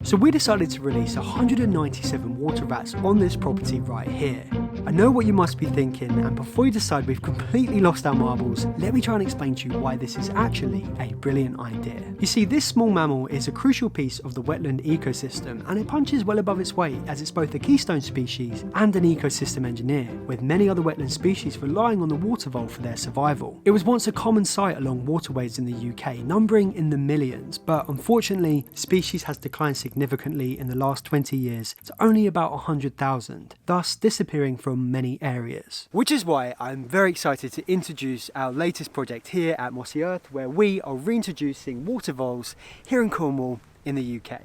So we decided to release 197 water rats on this property right here. I know what you must be thinking, and before you decide we've completely lost our marbles, let me try and explain to you why this is actually a brilliant idea. You see, this small mammal is a crucial piece of the wetland ecosystem, and it punches well above its weight as it's both a keystone species and an ecosystem engineer, with many other wetland species relying on the water vole for their survival. It was once a common sight along waterways in the UK, numbering in the millions, but unfortunately, the species has declined significantly in the last 20 years to only about 100,000, thus disappearing from many areas. Which is why I'm very excited to introduce our latest project here at Mossy Earth, where we are reintroducing water voles here in Cornwall in the UK.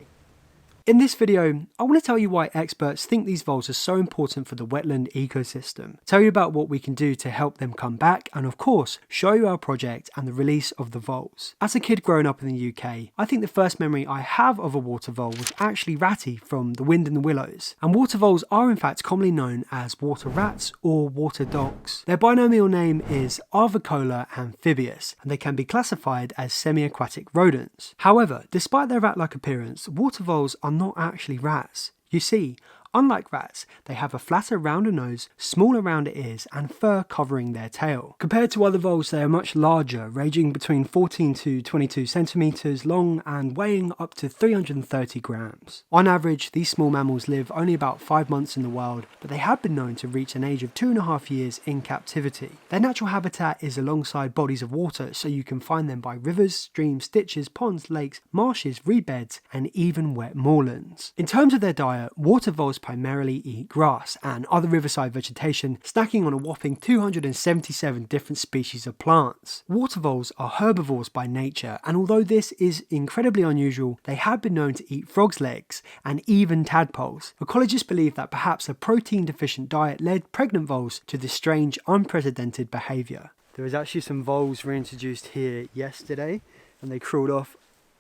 In this video, I want to tell you why experts think these voles are so important for the wetland ecosystem, tell you about what we can do to help them come back, and of course, show you our project and the release of the voles. As a kid growing up in the UK, I think the first memory I have of a water vole was actually Ratty from The Wind in the Willows, and water voles are in fact commonly known as water rats or water dogs. Their binomial name is Arvicola amphibius, and they can be classified as semi-aquatic rodents. However, despite their rat-like appearance, water voles are not actually rats. You see, unlike rats, they have a flatter, rounder nose, smaller, rounder ears, and fur covering their tail. Compared to other voles, they are much larger, ranging between 14 to 22 centimeters long and weighing up to 330 grams. On average, these small mammals live only about 5 months in the wild, but they have been known to reach an age of 2.5 years in captivity. Their natural habitat is alongside bodies of water, so you can find them by rivers, streams, ditches, ponds, lakes, marshes, reed beds, and even wet moorlands. In terms of their diet, water voles primarily eat grass and other riverside vegetation, snacking on a whopping 277 different species of plants. Water voles are herbivores by nature, and although this is incredibly unusual, they have been known to eat frogs' legs and even tadpoles. Ecologists believe that perhaps a protein-deficient diet led pregnant voles to this strange, unprecedented behaviour. There was actually some voles reintroduced here yesterday, and they crawled off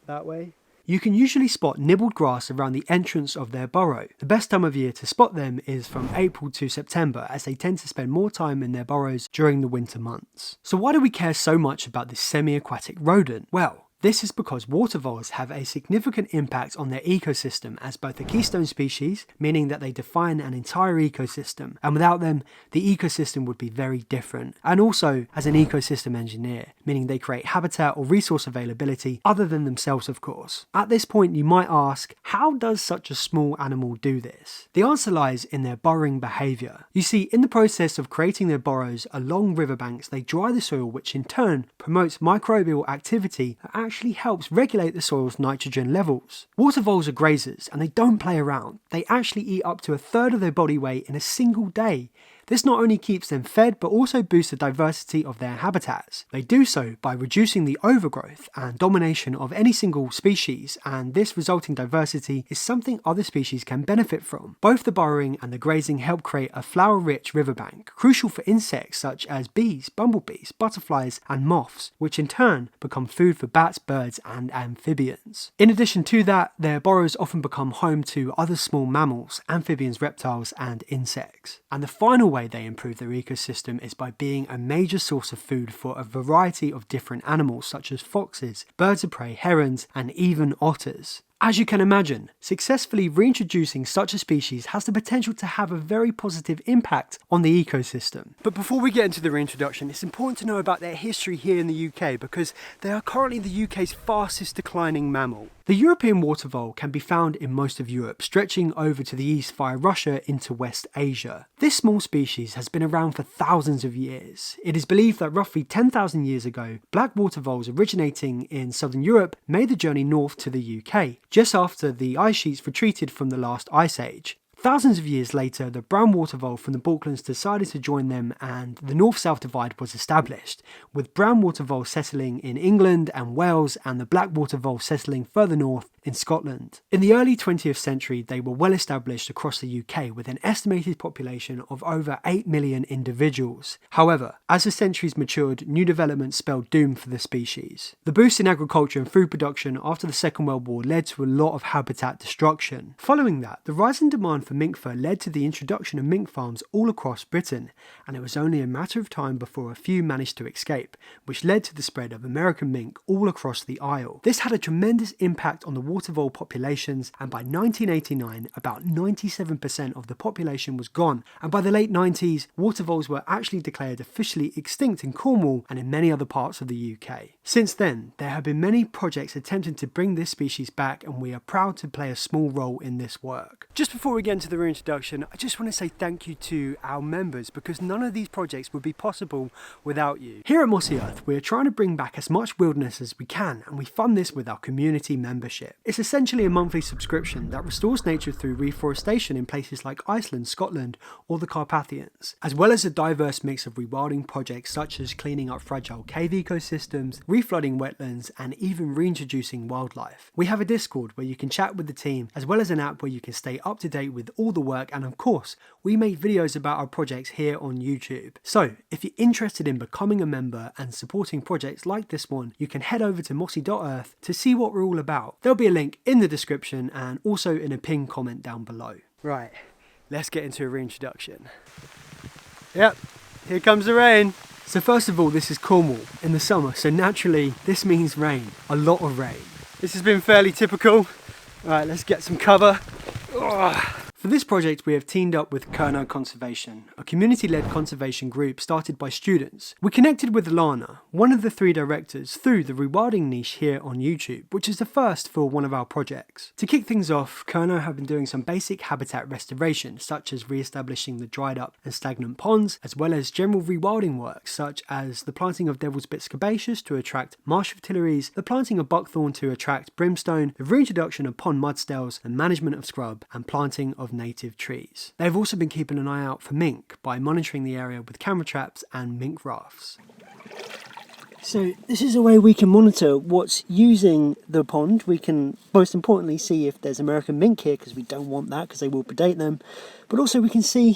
that way. You can usually spot nibbled grass around the entrance of their burrow. The best time of year to spot them is from April to September, as they tend to spend more time in their burrows during the winter months. So why do we care so much about this semi-aquatic rodent? Well, this is because water voles have a significant impact on their ecosystem as both a keystone species, meaning that they define an entire ecosystem, and without them, the ecosystem would be very different, and also as an ecosystem engineer, meaning they create habitat or resource availability other than themselves, of course. At this point, you might ask, how does such a small animal do this? The answer lies in their burrowing behaviour. You see, in the process of creating their burrows along riverbanks, they dry the soil, which in turn promotes microbial activity that actually helps regulate the soil's nitrogen levels. Water voles are grazers, and they don't play around. They actually eat up to a third of their body weight in a single day. This not only keeps them fed, but also boosts the diversity of their habitats. They do so by reducing the overgrowth and domination of any single species, and this resulting diversity is something other species can benefit from. Both the burrowing and the grazing help create a flower-rich riverbank, crucial for insects such as bees, bumblebees, butterflies, and moths, which in turn become food for bats, birds, and amphibians. In addition to that, their burrows often become home to other small mammals, amphibians, reptiles, and insects. And the final way they improve their ecosystem is by being a major source of food for a variety of different animals such as foxes, birds of prey, herons, and even otters. As you can imagine, successfully reintroducing such a species has the potential to have a very positive impact on the ecosystem. But before we get into the reintroduction, it's important to know about their history here in the UK because they are currently the UK's fastest declining mammal. The European water vole can be found in most of Europe, stretching over to the east via Russia into West Asia. This small species has been around for thousands of years. It is believed that roughly 10,000 years ago, black water voles originating in southern Europe made the journey north to the UK, just after the ice sheets retreated from the last ice age. Thousands of years later, the brown water vole from the Falklands decided to join them and the north-south divide was established, with brown water vole settling in England and Wales and the black water vole settling further north in Scotland. In the early 20th century, they were well established across the UK with an estimated population of over 8 million individuals. However, as the centuries matured, new developments spelled doom for the species. The boost in agriculture and food production after the Second World War led to a lot of habitat destruction. Following that, the rise in demand for mink fur led to the introduction of mink farms all across Britain, and it was only a matter of time before a few managed to escape, which led to the spread of American mink all across the Isle. This had a tremendous impact on the water vole populations, and by 1989 about 97% of the population was gone, and by the late 90s water voles were actually declared officially extinct in Cornwall and in many other parts of the UK. Since then, there have been many projects attempting to bring this species back, and we are proud to play a small role in this work. Just before we get into the reintroduction, I just want to say thank you to our members, because none of these projects would be possible without you. Here at Mossy Earth, we are trying to bring back as much wilderness as we can, and we fund this with our community membership. It's essentially a monthly subscription that restores nature through reforestation in places like Iceland, Scotland, or the Carpathians, as well as a diverse mix of rewilding projects such as cleaning up fragile cave ecosystems, reflooding wetlands, and even reintroducing wildlife. We have a Discord where you can chat with the team, as well as an app where you can stay up to date with all the work, and of course, we make videos about our projects here on YouTube. So, if you're interested in becoming a member and supporting projects like this one, you can head over to mossy.earth to see what we're all about. There'll be a link in the description and also in a pinned comment down below. Right, let's get into a reintroduction. Yep, here comes the rain. So first of all, this is Cornwall in the summer, so naturally this means rain, a lot of rain. This has been fairly typical. Right, let's get some cover. Ugh. For this project, we have teamed up with Kernow Conservation, a community-led conservation group started by students. We connected with Lana, one of the 3 directors, through the Rewilding niche here on YouTube, which is the first for one of our projects. To kick things off, Kernow have been doing some basic habitat restoration, such as re-establishing the dried up and stagnant ponds, as well as general rewilding work, such as the planting of devil's bit scabaceous to attract marsh fritillaries, the planting of buckthorn to attract brimstone, the reintroduction of pond mudstels, the management of scrub, and planting of native trees. They've also been keeping an eye out for mink by monitoring the area with camera traps and mink rafts. So this is a way we can monitor what's using the pond. We can most importantly see if there's American mink here, because we don't want that because they will predate them. But also we can see,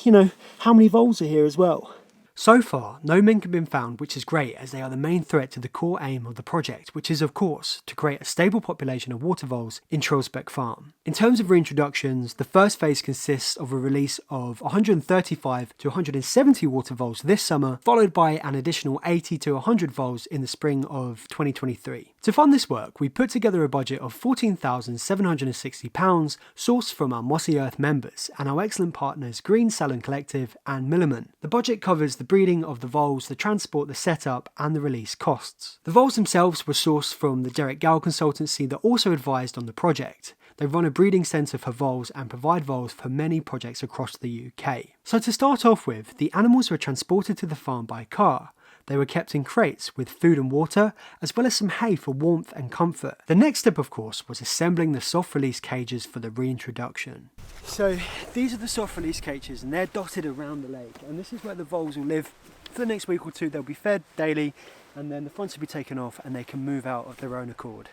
how many voles are here as well. So far, no mink have been found, which is great as they are the main threat to the core aim of the project, which is of course to create a stable population of water voles in Trillsbeck Farm. In terms of reintroductions, the first phase consists of a release of 135 to 170 water voles this summer, followed by an additional 80 to 100 voles in the spring of 2023. To fund this work, we put together a budget of £14,760 sourced from our Mossy Earth members and our excellent partners Green Salon Collective and Milliman. The budget covers the breeding of the voles, the transport, the setup, and the release costs. The voles themselves were sourced from the Kernow consultancy that also advised on the project. They run a breeding centre for voles and provide voles for many projects across the UK. So to start off with, the animals were transported to the farm by car. They were kept in crates with food and water, as well as some hay for warmth and comfort. The next step, of course, was assembling the soft release cages for the reintroduction. So these are the soft release cages, and they're dotted around the lake, and this is where the voles will live for the next week or two. They'll be fed daily, and then the fronts will be taken off and they can move out of their own accord.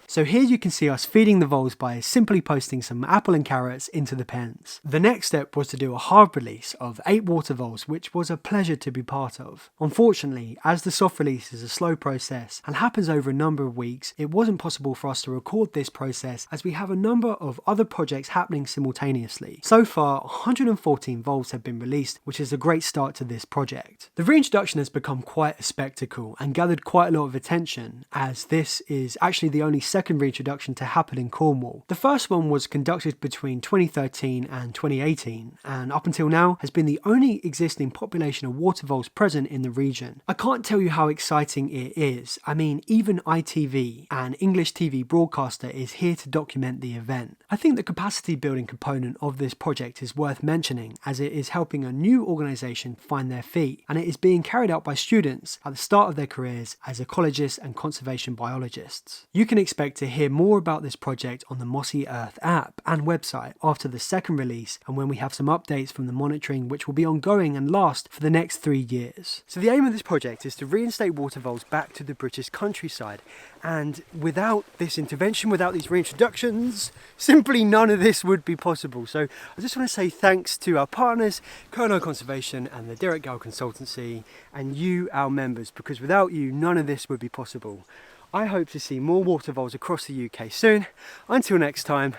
So here you can see us feeding the voles by simply posting some apple and carrots into the pens. The next step was to do a hard release of 8 water voles, which was a pleasure to be part of. Unfortunately, as the soft release is a slow process and happens over a number of weeks, it wasn't possible for us to record this process as we have a number of other projects happening simultaneously. So far, 114 voles have been released, which is a great start to this project. The reintroduction has become quite a spectacle and gathered quite a lot of attention, as this is actually the only second reintroduction to happen in Cornwall. The first one was conducted between 2013 and 2018, and up until now has been the only existing population of water voles present in the region. I can't tell you how exciting it is. I mean, even ITV, an English TV broadcaster, is here to document the event. I think the capacity building component of this project is worth mentioning, as it is helping a new organisation find their feet, and it is being carried out by students at the start of their careers as ecologists and conservation biologists. You can expect to hear more about this project on the Mossy Earth app and website after the second release, and when we have some updates from the monitoring, which will be ongoing and last for the next 3 years. So the aim of this project is to reinstate water voles back to the British countryside, and without this intervention, without these reintroductions, simply none of this would be possible. So I just want to say thanks to our partners, Kernow Conservation and the Kernow Consultancy, and you, our members, because without you, none of this would be possible. I hope to see more water voles across the UK soon. Until next time,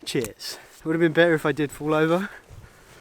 cheers. It would have been better if I did fall over.